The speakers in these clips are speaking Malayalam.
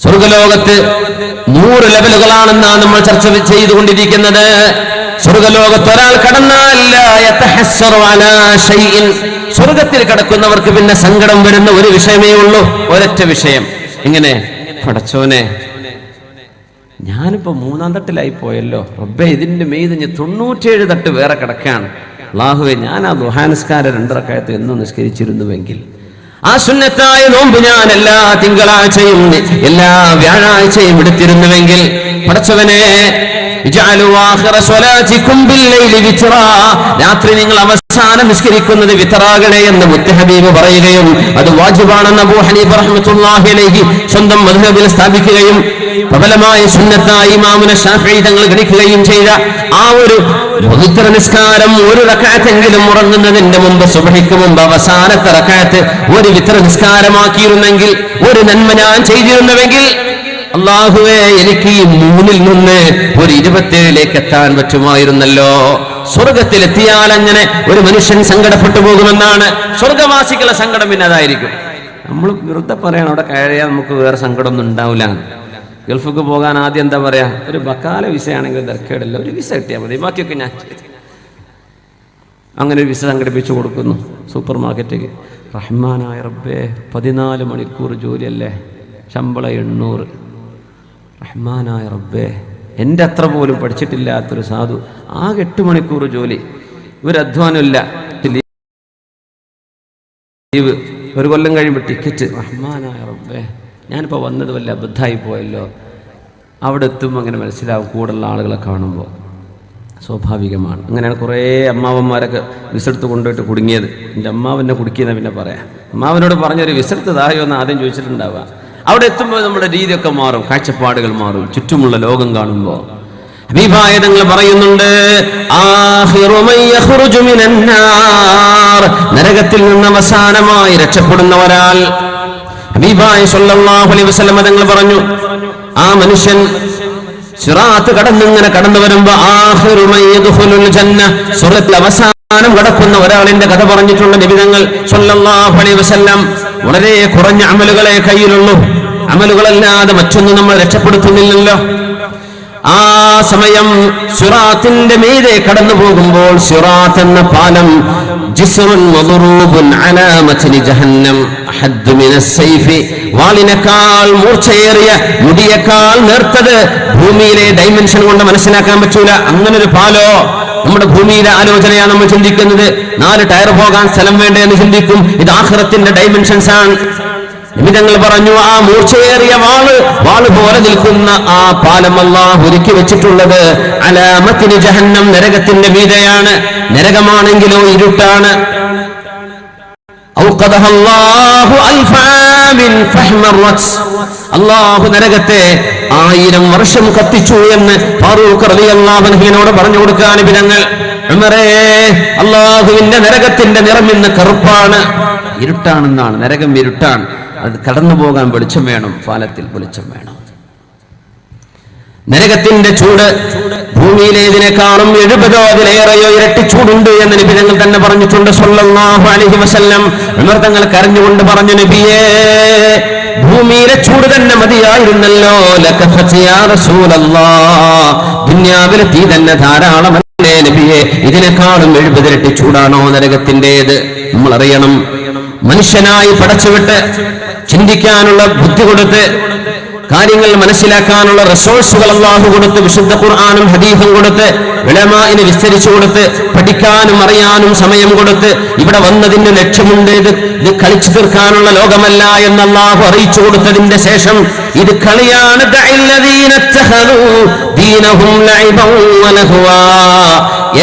സ്വർഗലോകത്ത് 100 ലെവലുകളാണെന്നാണ് നമ്മൾ ചർച്ച ചെയ്തുകൊണ്ടിരിക്കുന്നത്. സ്വർഗലോകത്ത് ഒരാൾ കടന്നാൽ സ്വർഗത്തിൽ കടക്കുന്നവർക്ക് പിന്നെ സങ്കടം വരുന്ന ഒരു വിഷയമേ ഉള്ളൂ, ഒരൊറ്റ വിഷയം. ഇങ്ങനെ, പടച്ചോനെ, ഞാനിപ്പോ 3-ാം തട്ടിലായി പോയല്ലോ റബ്ബേ, ഇതിന്റെ മെയ്ത് 97 തട്ട് വേറെ കിടക്കാണ്. അല്ലാഹുവേ, ഞാൻ ആ ദുഹാനിസ്കാരം 2 റക്അത്ത് എന്നും നിസ്കരിച്ചിരുന്നുവെങ്കിൽ, ആ സുന്നത്തായ നോമ്പ് ഞാൻ എല്ലാ തിങ്കളാഴ്ചയും എല്ലാ വ്യാഴാഴ്ചയും എടുത്തിരുന്നുവെങ്കിൽ, പടച്ചവനെ, രാത്രി നിങ്ങൾ അവസാനം നിസ്കരിക്കുന്നത് വിതറാകണേ എന്ന് മുത്തഹബീബ് പറയുകയും അത് വാജിബാണെന്ന് അബൂ ഹനീഫ റഹ്മത്തുള്ളാഹി അലൈഹി സ്വന്തം മദ്ഹബിൽ സ്ഥാപിക്കുകയും പ്രബലമായ സുന്നത്തായി ഇമാമുന ശാഫിഈ തങ്ങൾ ഗണിക്കുകയും ചെയ്ത ആ ഒരു വിതർ നിസ്കാരം 1 റക്അത്തെങ്കിലും ഉറങ്ങുന്നതിന്റെ മുമ്പ്, സുബ്ഹിക്ക് മുമ്പ് അവസാനത്തെ റക്അത്ത് ഒരു വിതർ നിസ്കാരമാക്കിയിരുന്നെങ്കിൽ, ഒരു നന്മ ഞാൻ ചെയ്തിരുന്നുവെങ്കിൽ, അല്ലാഹുവേ, എനിക്ക് ഈ 3-ൽ നിന്ന് ഒരു 27-ലേക്ക് എത്താൻ പറ്റുമായിരുന്നല്ലോ. സ്വർഗത്തിലെത്തിയാൽ അങ്ങനെ ഒരു മനുഷ്യൻ സങ്കടപ്പെട്ടു പോകുമെന്നാണ്. സ്വർഗവാസികളുടെ സങ്കടം പിന്നെ അതായിരിക്കും. നമ്മൾ വെറുതെ പറയണം, അവിടെ കയറിയാൽ നമുക്ക് വേറെ സങ്കടമൊന്നും ഉണ്ടാവില്ല. ഗൾഫിക്ക് പോകാൻ ആദ്യം എന്താ പറയാ, ഒരു ബക്കാല വിസയാണെങ്കിൽ തിരക്കേടില്ല, ഒരു വിസ കിട്ടിയാൽ മതി, ബാക്കിയൊക്കെ ഞാൻ അങ്ങനെ ഒരു വിസ സംഘടിപ്പിച്ചു കൊടുക്കുന്നു. സൂപ്പർ മാർക്കറ്റിലേക്ക്, റഹ്മാനായ റബ്ബേ, 14 മണിക്കൂർ ജോലിയല്ലേ, ശമ്പളം 800. റഹ്മാനായ റബ്ബേ, എൻ്റെ അത്ര പോലും പഠിച്ചിട്ടില്ലാത്തൊരു സാധു, ആകെ 8 മണിക്കൂർ ജോലി, ഒരു അധ്വാനമില്ല, ലീവ്, 1 കൊല്ലം കഴിയുമ്പോൾ ടിക്കറ്റ്. റഹ്മാനായ റബ്ബേ, ഞാനിപ്പോൾ വന്നത് വല്ല അബദ്ധമായി പോയല്ലോ. അവിടെ എത്തുമ്പോൾ അങ്ങനെ മനസ്സിലാവും, കൂടുള്ള ആളുകളെ കാണുമ്പോൾ. സ്വാഭാവികമാണ്. അങ്ങനെയാണ് കുറേ അമ്മാവന്മാരൊക്കെ വിസെടുത്ത് കൊണ്ടുപോയിട്ട് കുടുങ്ങിയത്. എൻ്റെ അമ്മാവനെ കുടുക്കിയെന്ന് പിന്നെ പറയാം. അമ്മാവനോട് പറഞ്ഞൊരു വിസെടുത്ത് തായോ എന്ന് ആദ്യം ചോദിച്ചിട്ടുണ്ടാവുക. അവിടെ എത്തുമ്പോൾ നമ്മുടെ രീതിയൊക്കെ മാറും, കാഴ്ചപ്പാടുകൾ മാറും, ചുറ്റുമുള്ള ലോകം കാണുമ്പോൾ. ഹബീബായ തങ്ങൾ പറയുന്നുണ്ട്, നരകത്തിൽ നിന്ന് അവസാനമായി രക്ഷപ്പെടുന്ന ഒരാൾ, ഹബീബായ സ്വല്ലല്ലാഹു അലൈഹി വസല്ലം തങ്ങൾ പറഞ്ഞു, ആ മനുഷ്യൻ സിറാത്ത് കടന്നിങ്ങനെ കടന്നു വരുമ്പോ സ്വർഗ്ഗത്തിൽ അവസാനം കടക്കുന്ന ഒരാളിന്റെ കഥ പറഞ്ഞിട്ടുള്ള നബി തങ്ങൾ സ്വല്ലല്ലാഹു അലൈഹി വസല്ലം. വളരെ കുറഞ്ഞ അമലുകളെ കയ്യിലുള്ളൂ, അമലുകളല്ലാതെ മറ്റൊന്നും നമ്മൾ രക്ഷപ്പെടുത്തുന്നില്ലല്ലോ. ആ സമയം സിറാത്തിന്റെ മീതെ കടന്നു പോകുമ്പോൾ, സിറാത്ത് എന്ന പാലം ജിസ്റുൻ മദ്റൂബുൻ അലാ മത്നി ജഹന്നം അഹദ്ദു മിനസ് സൈഫി, വാളിനേക്കാൾ മൂർച്ചയേറിയ, മുടിയേക്കാൾ നേർത്തത് ഭൂമിയിലെ ഡൈമെൻഷൻ കൊണ്ട് മനസ്സിലാക്കാൻ പറ്റൂല. അങ്ങനൊരു പാലോ, നമ്മുടെ ഭൂമിയിലെ ആലോചനയാണ് നമ്മൾ ചിന്തിക്കുന്നത്. 4 ടയർ പോകാൻ സ്ഥലം വേണ്ടേ എന്ന് ചിന്തിക്കും. ഇത് ആഖിറത്തിന്റെ ഡൈമെൻഷൻസ് ആണ്. നിമിതങ്ങൾ പറഞ്ഞു, ആ മൂർച്ചയേറിയ വാള് പോലെ നിൽക്കുന്ന ആ പാലം അല്ലാഹു ഒരുക്കി വെച്ചിട്ടുള്ളത് അലാ മത്നി ജഹന്നം, നരകത്തിന്റെ മീതെയാണ്. നരകമാണെങ്കിലോ ഇരുട്ടാണ്. അല്ലാഹു നരകത്തെ 1000 വർഷം കത്തിച്ചു എന്ന് ഫാറൂഖ് റളിയല്ലാഹു അൻഹുവിനോട് പറഞ്ഞു കൊടുക്കാൻ നിമിതങ്ങൾ, ഉമറേ, അല്ലാഹുവിന്റെ നരകത്തിന്റെ നിറം ഇന്ന് കറുപ്പാണ്, ഇരുട്ടാണെന്നാണ്. നരകം ഇരുട്ടാണ്, അത് കടന്നു പോകാൻ വെളിച്ചം വേണം, പാലത്തിൽ വെളിച്ചം വേണം. നരകത്തിന്റെ ചൂട് ഭൂമിയിലേതിനേക്കാളും 70 അതിലേറെയോ ഇരട്ടി ചൂടുണ്ട് എന്ന് നബി തങ്ങൾ തന്നെ പറഞ്ഞിട്ടുണ്ട് സ്വല്ലല്ലാഹു അലൈഹി വസല്ലം. ഉമർ തങ്ങൾ കരഞ്ഞുകൊണ്ട് പറഞ്ഞു, നബിയേ, ഭൂമിയിലെ ചൂട് തന്നെ മതിയായിരുന്നല്ലോ. ലകഫത് യാ റസൂലല്ലാഹ്, ദുനിയാവിലെ തീ തന്നെ ധാരാളമല്ലേ നബിയേ, ഇതിനേക്കാളും 70 ഇരട്ടി ചൂടാണോ നരകത്തിൻ്റെത്? നമ്മൾ അറിയണം, മനുഷ്യനായി പടച്ചുവിട്ട് ചിന്തിക്കാനുള്ള ബുദ്ധി കൊടുത്ത്, കാര്യങ്ങൾ മനസ്സിലാക്കാനുള്ള റിസോഴ്സുകൾ അല്ലാഹു കൊടുത്ത്, വിശുദ്ധ ഖുർആനും ഹദീസും കൊടുത്ത്, ഉലമാഇനെ വിസ്തരിച്ചു കൊടുത്ത്, പഠിക്കാനും അറിയാനും സമയം കൊടുത്ത്, ഇവിടെ വന്നതിന്റെ ലക്ഷ്യമുണ്ട്, ഇത് കളിച്ചു തീർക്കാനുള്ള ലോകമല്ല എന്ന് അല്ലാഹു അറിയിച്ചു കൊടുത്തതിന്റെ ശേഷം ഇത് കളിയാണ്,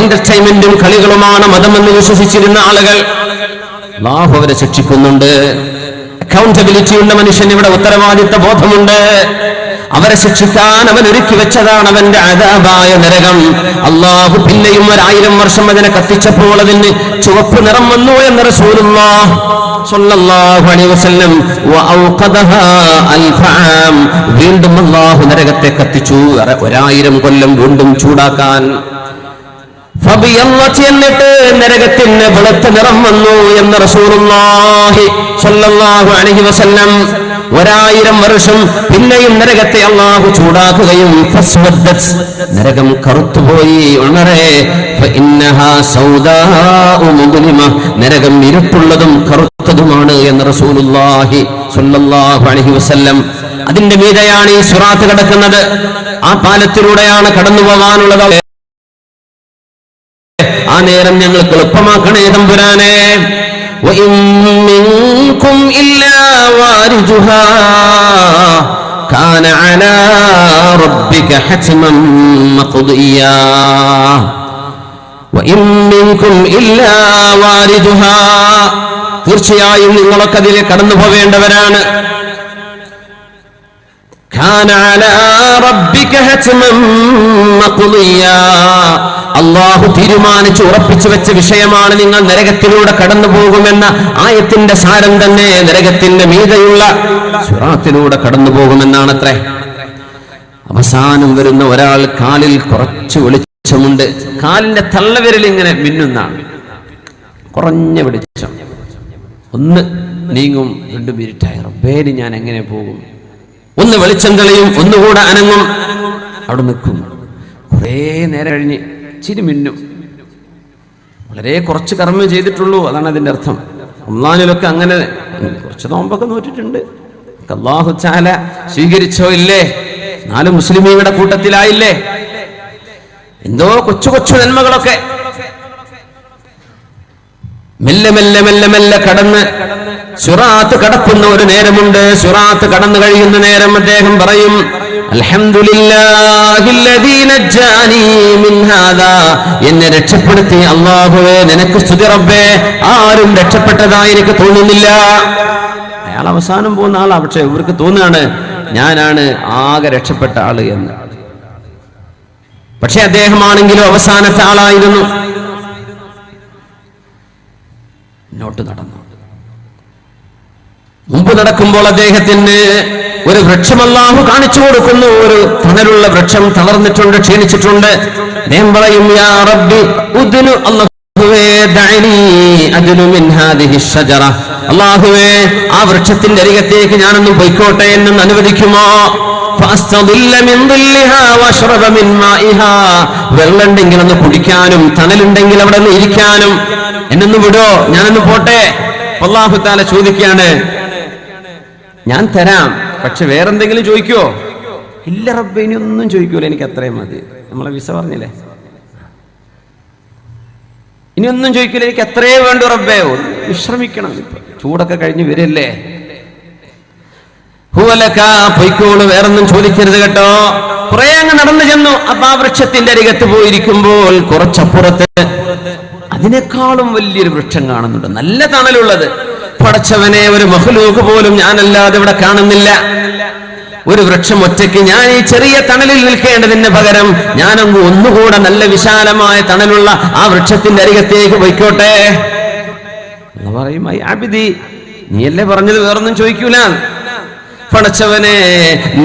എന്റർടൈൻമെന്റും കളികളുമാണ് മതമെന്ന് വിശ്വസിച്ചിരുന്ന ആളുകൾ അല്ലാഹു അവരെ ശിക്ഷിക്കുന്നുണ്ട്. അക്കൗണ്ടബിലിറ്റി ഉള്ള മനുഷ്യൻ ഇവിടെ ഉത്തരവാദിത്ത ബോധമുണ്ട്. അവരെ ശിക്ഷിക്കാൻ അവൻ ഒരുക്കി വെച്ചതാണ് അവന്റെ അദാബായ നരകം. അല്ലാഹു പിന്നെയും 1000 വർഷം അതിനെ കത്തിച്ചപ്പോൾ അതിന് ചുവപ്പ് നിറം വന്നു എന്ന് റസൂലുള്ളാഹി സ്വല്ലല്ലാഹു അലൈഹി വസല്ലം. വഔഖദഹാ അൽഫാം, വീണ്ടും അല്ലാഹു നരകത്തെ കത്തിച്ചു 1000 കൊല്ലം വീണ്ടും ചൂടാക്കാൻ. എന്നിട്ട് നരകത്തിന് വെളുത്ത നിറം വന്നു എന്ന് റസൂലുള്ളാഹി സ്വല്ലല്ലാഹു അലൈഹി വസല്ലം. 1000 വർഷം പിന്നെയും നരകത്തെ അല്ലാഹു ചൂടാക്കുകയും ഫസ്വദ്ദത്, നരകം കറുത്തുപോയി. ഉമറേ ഫഇന്നഹാ സൗദാഉ മുദ്ലിമ, നരകം ഇരുട്ടുള്ളതും കറുത്തതുമാണ് എന്ന് റസൂലുള്ളാഹി സ്വല്ലല്ലാഹു അലൈഹി വസല്ലം. അതിന്റെ മീതെയാണ് ഈ സിറാത്ത് കിടക്കുന്നത്. ആ പാലത്തിലൂടെയാണ് കടന്നു പോകാനുള്ളത്. ആ നേരം ഞങ്ങൾക്ക് എളുപ്പമാക്കണേ തമ്പുരാനെ. വഇൻ മിൻകും ഇല്ലാ വാരിജുഹാ കാന അലാ റബ്ബിക ഹത്മൻ മഖ്ദിയാ. വഇൻ മിൻകും ഇല്ലാ വാരിജുഹാ, തീർച്ചയായും നിങ്ങളൊക്കെ അതിലെ കടന്നു പോവേണ്ടവരാണ്. കാന അലാ റബ്ബിക ഹത്മൻ മഖ്ദിയാ, അല്ലാഹു തീരുമാനിച്ച് ഉറപ്പിച്ചു വെച്ച വിഷയമാണ്. നിങ്ങൾ നരകത്തിലൂടെ കടന്നു പോകുമെന്ന ആയത്തിന്റെ സാരം തന്നെ നരകത്തിന്റെ മീതെയുള്ള സിറാത്തിലൂടെ കടന്നു പോകുമെന്നാണത്രേ. അവസാനം വരുന്ന ഒരാൾ കാലിൽ കുറച്ച് വെളിച്ചമുണ്ട്, കാലിന്റെ തള്ളവിരൽ ഇങ്ങനെ മിന്നുന്നാണ്, കുറഞ്ഞ വെളിച്ചം. ഒന്ന് നീങ്ങും, 2 മിനിറ്റായി, റബ്ബേ ഞാൻ എങ്ങനെ പോകും? ഒന്ന് വെളിച്ചം തെളിയും, ഒന്നുകൂടെ അനങ്ങും, അവിടെ നിൽക്കും. കുറേ നേരം കഴിഞ്ഞ് ചിരി മിന്നും. വളരെ കുറച്ച് കർമ്മം ചെയ്തിട്ടുള്ളൂ, അതാണ് അതിന്റെ അർത്ഥം. റമളാനിലൊക്കെ അങ്ങനെ കുറച്ച് നോമ്പൊക്കെ നോറ്റിട്ടുണ്ട്, അല്ലാഹു തആല സ്വീകരിച്ചോ ഇല്ലേ? 4 മുസ്ലിമീങ്ങളുടെ കൂട്ടത്തിലായില്ലേ? എന്തോ കൊച്ചു കൊച്ചു നന്മകളൊക്കെ മെല്ലെ മെല്ലെ മെല്ലെ മെല്ലെ കടന്ന് സിറാത്ത് കടക്കുന്ന ഒരു നേരമുണ്ട്. സിറാത്ത് കടന്നു കഴിയുന്ന നേരം അദ്ദേഹം പറയും, അൽഹംദുലില്ലാഹില്ലദീ നജ്ജാനി മിൻ ഹാദാ, എന്നെ രക്ഷപ്പെടുത്തി അല്ലാഹുവേ നിനക്ക് സ്തുതി റബ്ബേ. ആരും രക്ഷപ്പെട്ടതായി എനിക്ക് തോന്നുന്നില്ല. അയാൾ അവസാനം പോകുന്ന ആളാ, പക്ഷെ ഇവർക്ക് തോന്നുകയാണ് ഞാനാണ് ആകെ രക്ഷപ്പെട്ട ആള് എന്ന്. പക്ഷെ അദ്ദേഹമാണെങ്കിലും അവസാനത്തെ ആളായിരുന്നു. മുന്നോട്ട് നടന്നു. മുമ്പ് നടക്കുമ്പോൾ അദ്ദേഹത്തിന് ഒരു വൃക്ഷം അല്ലാഹു കാണിച്ചു കൊടുക്കുന്നു. ഒരു തണലുള്ള വൃക്ഷം തളർന്നിട്ടുണ്ട്, ക്ഷീണിച്ചിട്ടുണ്ട്. അദ്ദേഹം പറയും, യാ റബ്ബി ഉദ്നു, അല്ലാഹുവേ ദഅനി അദ്നു മിൻ ഹാദിഹി ഷജറ, അല്ലാഹുവേ ആ വൃക്ഷത്തിന്റെ അരികത്തേക്ക് ഞാനൊന്ന് പോയിക്കോട്ടെ, എന്നൊന്ന് അനുവദിക്കുമോ? ഫഅസ്തദില്ല മിൻ ദില്ലിഹാ വഅശ്റബ മിൻ മാഇഹാ, വെള്ളമുണ്ടെങ്കിൽ ഒന്ന് കുടിക്കാനും തണലുണ്ടെങ്കിൽ അവിടെ ഒന്ന് ഇരിക്കാനും എന്നൊന്ന് വിടോ, ഞാനൊന്ന് പോട്ടെ. അല്ലാഹു തആല ചോദിക്കുകയാണ്, ഞാൻ തരാം, പക്ഷെ വേറെന്തെങ്കിലും ചോദിക്കോ? ഇല്ല റബ്ബേ, ഇനി ഒന്നും ചോദിക്കൂല, എനിക്ക് അത്രയും മതി. നമ്മളെ വിസ പറഞ്ഞില്ലേ, ഇനി ഒന്നും ചോദിക്കൂല, എനിക്ക് അത്രേ വേണ്ടു റബ്ബേ. വിശ്രമിക്കണം, ചൂടൊക്കെ കഴിഞ്ഞ് വരില്ലേ. ഹുവലക, പൊയ്ക്കോളൂ, വേറൊന്നും ചോദിക്കരുത് കേട്ടോ. കുറെ അങ്ങ് നടന്നു ചെന്നു. അപ്പൊ ആ വൃക്ഷത്തിന്റെ അരികത്ത് പോയിരിക്കുമ്പോൾ കുറച്ചപ്പുറത്ത് അതിനേക്കാളും വലിയൊരു വൃക്ഷം കാണുന്നുണ്ട്, നല്ല തണലുള്ളത്. പടച്ചവനെ, ഒരു മഖ്ലൂഖ് പോലും ഞാനല്ലാതെ ഇവിടെ കാണുന്നില്ല. ഒരു വൃക്ഷം ഒറ്റയ്ക്ക് ഞാൻ ഈ ചെറിയ തണലിൽ നിൽക്കേണ്ടതിന് പകരം ഞാനങ്ങ് ഒന്നുകൂടെ നല്ല വിശാലമായ തണലുള്ള ആ വൃക്ഷത്തിന്റെ അരികത്തേക്ക് പോയിക്കോട്ടെ. പറയും, ഐ അബ്ദി, നീയല്ലേ പറഞ്ഞത് വേറൊന്നും ചോദിക്കൂല. പടച്ചവനെ,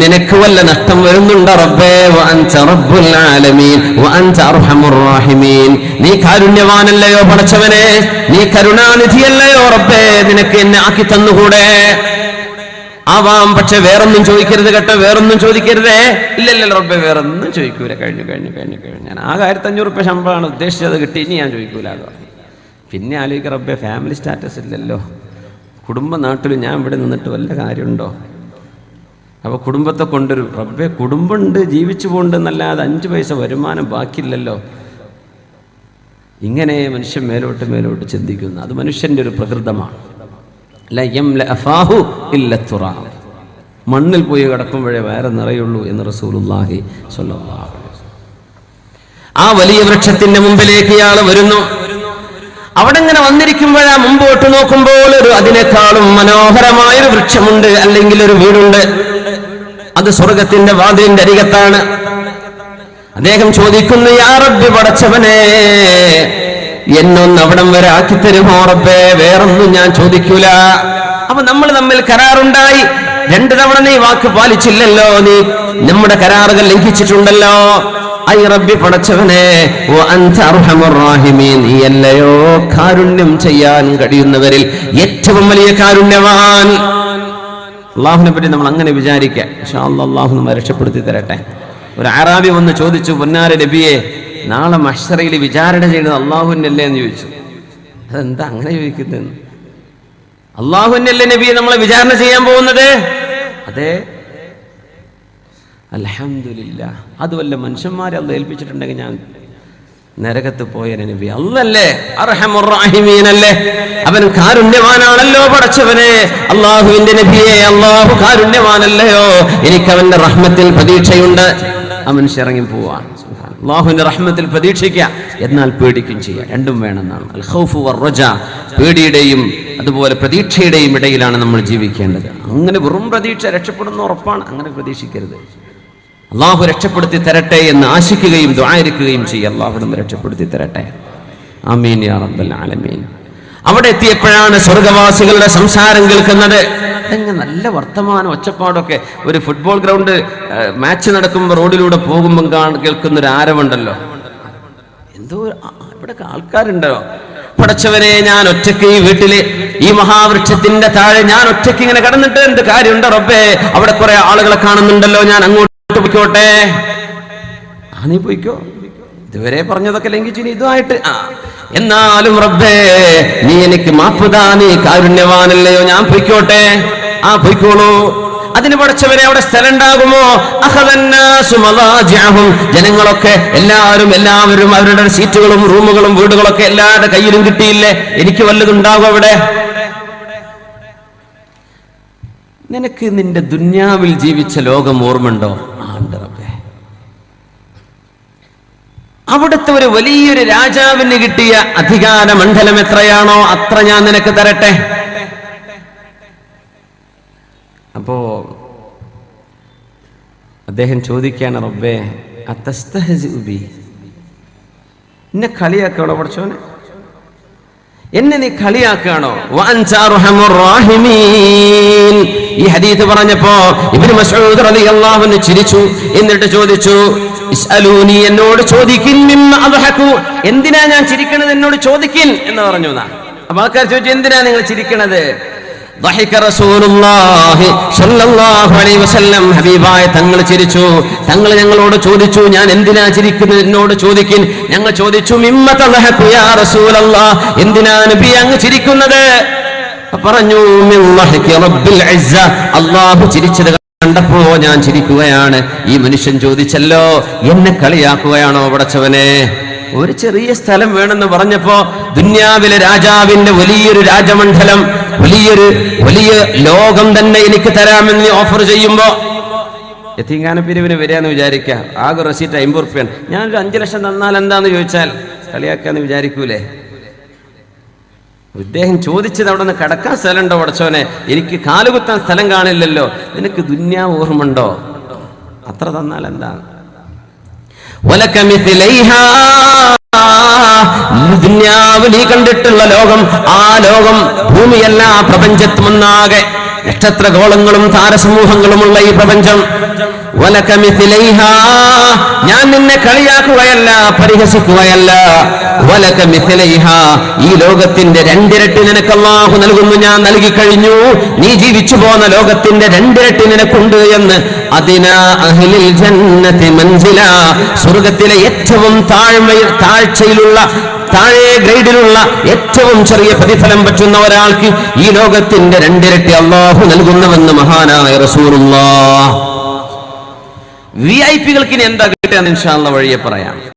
നിനക്ക് വല്ല നഷ്ടം വരുന്നുണ്ടോ റബ്ബേ? വഅൻത റബ്ബുൽ ആലമീൻ വഅൻത അർഹമുർ റഹീമീൻ, നീ കാരുണ്യവാനല്ലയോ പടച്ചവനെ, നീ കരുണാനിധിയല്ലയോ റബ്ബേ, നിനക്ക് എന്നെ ആക്കി തന്നുകൂടെ? ആവാം, പക്ഷെ വേറൊന്നും ചോദിക്കരുത് കേട്ടോ, വേറൊന്നും ചോദിക്കരുതേ. ഇല്ലല്ലോ റബ്ബേ, വേറൊന്നും ചോദിക്കൂല, കഴിഞ്ഞു. ഞാൻ ആകെ 1500 രൂപ ശമ്പളമാണ് ഉദ്ദേശിച്ചത്, കിട്ടി, ഇനി ഞാൻ ചോദിക്കൂല. പിന്നെ ആലോചിക്കുക, റബ്ബേ ഫാമിലി സ്റ്റാറ്റസ് ഇല്ലല്ലോ, കുടുംബ നാട്ടിൽ ഞാൻ ഇവിടെ നിന്നിട്ട് വല്ല കാര്യമുണ്ടോ? അപ്പോൾ കുടുംബത്തെ കൊണ്ടുവരും, റബ്ബേ കുടുംബമുണ്ട്, ജീവിച്ചു പോകുന്നുണ്ടെന്നല്ലാതെ 5 പൈസ വരുമാനം ബാക്കിയില്ലല്ലോ. ഇങ്ങനെ മനുഷ്യൻ മേലോട്ട് ചിന്തിക്കുന്നു. അത് മനുഷ്യന്റെ ഒരു പ്രകൃതമാണ്. മണ്ണിൽ പോയി കിടക്കുമ്പോഴേ വയറ് നിറയുള്ളൂ എന്ന് റസൂലുള്ളാഹി സ്വല്ലല്ലാഹു അലൈഹി വസല്ലം. ആ വലിയ വൃക്ഷത്തിന്റെ മുമ്പിലേക്ക് ഇയാൾ വരുന്നു. അവിടെ ഇങ്ങനെ വന്നിരിക്കുമ്പോഴാ മുമ്പോട്ട് നോക്കുമ്പോൾ അതിനേക്കാളും മനോഹരമായൊരു വൃക്ഷമുണ്ട്, അല്ലെങ്കിൽ ഒരു വീടുണ്ട്. അത് സ്വർഗത്തിന്റെ വാതിലിന്റെ അരികത്താണ്. അദ്ദേഹം ചോദിക്കുന്നു, യാ റബ്ബി, പടച്ചവനെ, എന്നൊന്ന് അവിടം വരെ ആക്കി തരുമോ റബ്ബേ? വേറൊന്നും ഞാൻ ചോദിക്കൂല. അപ്പൊ നമ്മൾ തമ്മിൽ കരാറുണ്ടായി, 2 തവണ നീ വാക്ക് പാലിച്ചില്ലല്ലോ, നീ നമ്മുടെ കരാറുകൾ ലംഘിച്ചിട്ടുണ്ടല്ലോ. ഐ റബ്ബി, പടച്ചവനെ, വഅൻത അർഹമുർ റഹീമീൻ, നീയല്ലയോ കാരുണ്യം ചെയ്യാൻ കഴിയുന്നവരിൽ ഏറ്റവും വലിയ കാരുണ്യവാൻ. അള്ളാഹുവിനെ പറ്റി നമ്മൾ അങ്ങനെ വിചാരിക്കുക. ഇൻഷാ അല്ലാഹ് അള്ളാഹു നമ്മെ രക്ഷപ്പെടുത്തി തരട്ടെ. ഒരു അറാബി വന്ന് ചോദിച്ചു, പൊന്നാര നബിയെ, നാളെ മഹ്ശറയിൽ വിചാരണ ചെയ്യുന്നത് അള്ളാഹുവിനല്ലേ എന്ന് ചോദിച്ചു. അതെന്താ അങ്ങനെ ചോദിക്കുന്നത്? അള്ളാഹുവിനല്ലേ നബിയെ നമ്മളെ വിചാരണ ചെയ്യാൻ പോകുന്നത്? അതെ, അൽഹംദുലില്ലാഹ്. അതുവല്ല മനുഷ്യന്മാരെ അള്ളാഹ് ഏൽപ്പിച്ചിട്ടുണ്ടെങ്കിൽ ഞാൻ നരകത്ത് പോയ നബി അല്ലല്ലേ, അർഹമുർ റഹീമീനല്ലേ, അവൻ കാരുണ്യവാനാണല്ലോ പടച്ചവനെ. അള്ളാഹുവിന്റെ നബിയെ, അള്ളാഹു കാരുണ്യവാനല്ലയോ, എനിക്ക് അവന്റെ റഹ്മത്തിൽ പ്രതീക്ഷയുണ്ട്. ആ മനുഷ്യ ഇറങ്ങി പോവാൻ അള്ളാഹുവിന്റെ റഹ്മത്തിൽ പ്രതീക്ഷിക്കുക, എന്നാൽ പേടിക്കും ചെയ്യുക. രണ്ടും വേണമെന്നാണ്. അൽ ഖൗഫു വർ-റജാ, പേടിയുടെയും അതുപോലെ പ്രതീക്ഷയുടെയും ഇടയിലാണ് നമ്മൾ ജീവിക്കേണ്ടത്. അങ്ങനെ വെറും പ്രതീക്ഷ രക്ഷപ്പെടുന്ന ഉറപ്പാണ്, അങ്ങനെ പ്രതീക്ഷിക്കരുത്. അള്ളാഹു രക്ഷപ്പെടുത്തി തരട്ടെ എന്ന് ആശിക്കുകയും ദുആയിരിക്കുകയും ചെയ്യുക. അള്ളാഹു നമ്മെ രക്ഷപ്പെടുത്തി തരട്ടെ. ആമീൻ യാ റബ്ബൽ ആലമീൻ. അവിടെ എത്തിയപ്പോഴാണ് സ്വർഗവാസികളുടെ സംസാരം കേൾക്കുന്നത്. അതങ്ങനെ നല്ല വർത്തമാനം, ഒച്ചപ്പാടൊക്കെ. ഒരു ഫുട്ബോൾ ഗ്രൗണ്ട് മാച്ച് നടക്കുമ്പോൾ റോഡിലൂടെ പോകുമ്പോൾ കേൾക്കുന്ന ഒരു ആരവുണ്ടല്ലോ, എന്തോ ഇവിടെ ആൾക്കാരുണ്ടോ. പടച്ചവനെ, ഞാൻ ഒറ്റയ്ക്ക് ഈ വീട്ടില് ഈ മഹാവൃക്ഷത്തിന്റെ താഴെ ഞാൻ ഒറ്റയ്ക്ക് ഇങ്ങനെ കിടന്നിട്ട് എന്ത് കാര്യമുണ്ട് റബ്ബേ, അവിടെ കുറെ ആളുകളെ കാണുന്നുണ്ടല്ലോ, ഞാൻ അങ്ങോട്ട് പോയിക്കോട്ടെ. നീ പോയിക്കോ, ഇതുവരെ പറഞ്ഞതൊക്കെ ലംഘിച്ചു ഇതുമായിട്ട്. എന്നാലും റബ്ബേ, നീ എനിക്ക് മാപ്പുതാ, നീ കാരുണ്യവാനല്ലയോ, ഞാൻ പൊയ്ക്കോട്ടെ. പൊയ്ക്കോളൂ. അതിന് പടച്ചവരെ അവിടെ സ്ഥലം ഉണ്ടാകുമോ? ജനങ്ങളൊക്കെ എല്ലാവരും അവരുടെ സീറ്റുകളും റൂമുകളും വീടുകളൊക്കെ എല്ലാവരുടെ കയ്യിലും കിട്ടിയില്ലേ? എനിക്ക് വല്ലതുണ്ടാകും അവിടെ? നിനക്ക് നിന്റെ ദുന്യാവിൽ ജീവിച്ച ലോകം ഓർമ്മയുണ്ടോ? റബ്ബേ, അവിടുത്തെ ഒരു വലിയൊരു രാജാവിന് കിട്ടിയ അധികാര മണ്ഡലം എത്രയാണോ അത്ര ഞാൻ നിനക്ക് തരട്ടെ. അപ്പോ അദ്ദേഹം ചോദിക്കാണ്, റബ്ബേ അതസ്തഹ്സിഉ ബി, എന്നെ കളിയാക്കാണോ പടച്ചോനെ? എന്നെ നീ കളിയാക്കാണോ? വഅൻത അർഹമുർ റഹീമീൻ. ഈ ഹദീസ് പറഞ്ഞപ്പോ ഇബ്നു മസ്ഊദ് റളിയല്ലാഹു അൻഹു ചിരിച്ചു. എന്നിട്ട് ചോദിച്ചു, ഇസ്അലൂനി, എന്നോട് ചോദിക്കിൻ, മിമ്മ അദ്ഹകു, എന്തിനാ ഞാൻ ചിരിക്കണത് എന്നോട് ചോദിക്കിൻ എന്ന് പറഞ്ഞു. അപ്പൊ ആൾക്കാർ ചോദിച്ചു, എന്തിനാ നിങ്ങൾ ചിരിക്കണത്? ضحك رسول الله صلى الله عليه وسلم, ഹബീബായ തങ്ങൾ ചിരിച്ചു. തങ്ങൾ ഞങ്ങളോട് ചോദിച്ചു, ഞാൻ എന്തിനാ ചിരിക്കുന്നത് എന്നോട് ചോദിക്കിൻ. ഞങ്ങൾ ചോദിച്ചു, മിമ്മ തദ്ഹകു യാ റസൂലല്ലാഹ്, എന്തിനാ നബി അങ്ങ് ചിരിക്കുന്നത്? പറഞ്ഞു, മിൻ ളഹ്കി റബ്ബിൽ ഇസ്സ, അല്ലാഹു ചിരിച്ചത് കണ്ടപ്പോ ഞാൻ ചിരിക്കുകയാണ്. ഈ മനുഷ്യൻ ചോദിച്ചല്ലോ, എന്നെ കളിയാക്കുകയാണോ പടച്ചവനെ? ഒരു ചെറിയ സ്ഥലം വേണമെന്ന് പറഞ്ഞപ്പോ ദുന്യാവിലെ രാജാവിന്റെ വലിയൊരു രാജമണ്ഡലം, വലിയ ലോകം തന്നെ എനിക്ക് തരാമെന്ന് ഓഫർ ചെയ്യുമ്പോ യതീംഖാന പിരിവിന് വരികയെന്ന് വിചാരിക്കുക. ആകെ റെസീറ്റ് 50 റുപ്യാണ്. ഞാനൊരു 5 ലക്ഷം തന്നാൽ എന്താന്ന് ചോദിച്ചാൽ കളിയാക്കാന്ന് വിചാരിക്കൂലേ? ഇദ്ദേഹം ചോദിച്ചത് അവിടെ നിന്ന് കിടക്കാൻ സ്ഥലമുണ്ടോ പടച്ചോനെ? എനിക്ക് കാലുകുത്താൻ സ്ഥലം കാണില്ലല്ലോ. നിനക്ക് ദുന്യാവ് ഓർമ്മണ്ടോ? അത്ര തന്നാൽ എന്താണ്? ദുന്യാവ് നീ കണ്ടിട്ടുള്ള ലോകം, ആ ലോകം ഭൂമിയല്ല, പ്രപഞ്ചത്തുമൊന്നാകെ നക്ഷത്രഗോളങ്ങളും താരസമൂഹങ്ങളുമുള്ള ഈ പ്രപഞ്ചം. ഞാൻ നിന്നെ കളിയാക്കുകയല്ല, പരിഹസിക്കുകയല്ല. ഈ ലോകത്തിന്റെ 2 ഇരട്ടി നിനക്ക് അല്ലാഹു നൽകുന്നു, ഞാൻ നൽകി കഴിഞ്ഞു. നീ ജീവിച്ചു പോന്ന ലോകത്തിന്റെ 2 ഇരട്ടി നിനക്കുണ്ട് എന്ന്. അതിനാ അഹ്ലിൽ ജന്നതി മൻസില, സ്വർഗ്ഗത്തിലെ ഏറ്റവും താഴ്ചയിലുള്ള, താഴെ ഗ്രേഡിലുള്ള, ഏറ്റവും ചെറിയ പ്രതിഫലം പറ്റുന്ന ഒരാൾക്ക് ഈ ലോകത്തിന്റെ 2 ഇരട്ടി അല്ലാഹു നൽകുന്നുവെന്ന് മഹാനായ റസൂലുള്ളാഹ്. VIP കൾക്ക് ഇനി എന്താ കിട്ടുക ഇൻഷാ അല്ലാഹ് വഴിയെ പറയാം.